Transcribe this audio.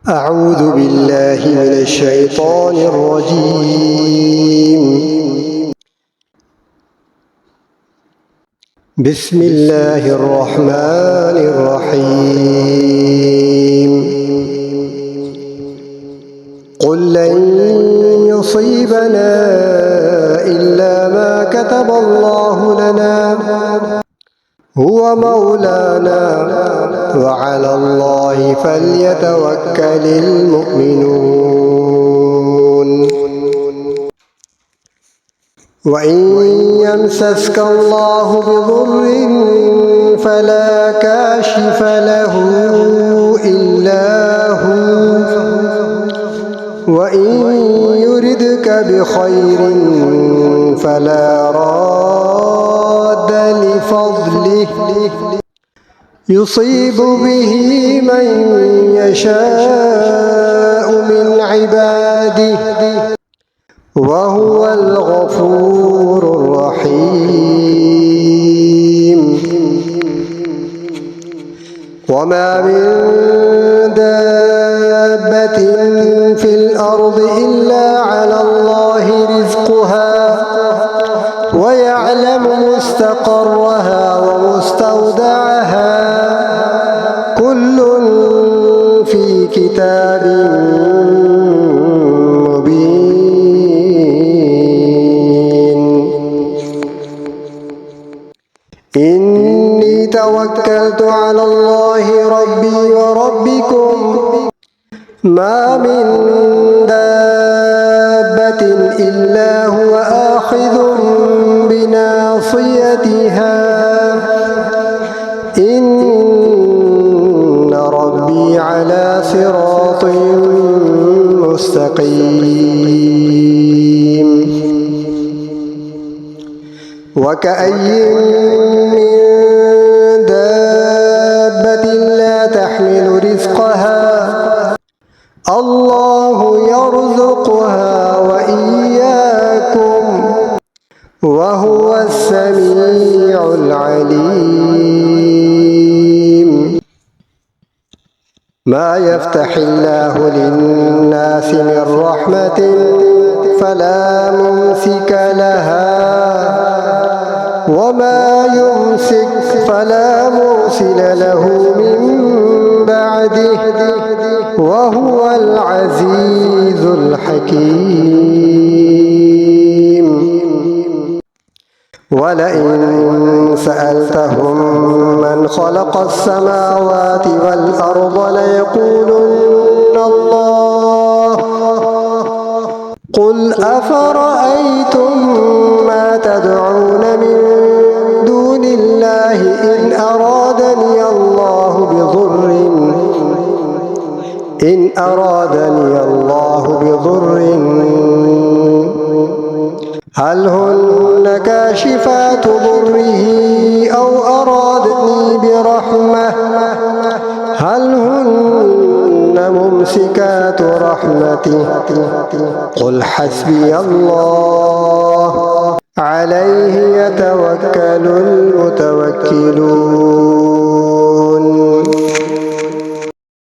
أعوذ بالله من الشيطان الرجيم. بسم الله الرحمن الرحيم. قل لن يصيبنا إلا ما كتب الله لنا هو مولانا وعلى الله فليتوكل المؤمنون. وإن يمسسك الله بضر فلا كاشف له إلا هو وإن يردك بخير فلا راد لفضله يصيب به من يشاء من عباده وهو الغفور الرحيم. وما من دابة في الأرض إلا على الله رزقها ويعلم مستقرها ومستودعها كل في كتاب مبين. إني توكلت على الله ربي وربكم ما من دابة إلا هو آخذ بناصيتها إن ربي على صراط مستقيم. وكأي من دابة لا تحمل رزقها الله يرزقها وإياكم وهو السميع العليم. ما يفتح الله للناس من رحمة فلا ممسك لها وما يمسك فلا مرسل له من بعده وهو العزيز الحكيم. ولئن سألتهم من خلق السماوات والأرض ليقولن الله قل أفرأيتم ما تدعون من دون الله إن أرادني الله بضر هل هن كاشفات ضره أو أرادني برحمة هل هن ممسكات رحمته قل حسبي الله عليه يتوكل المتوكلون.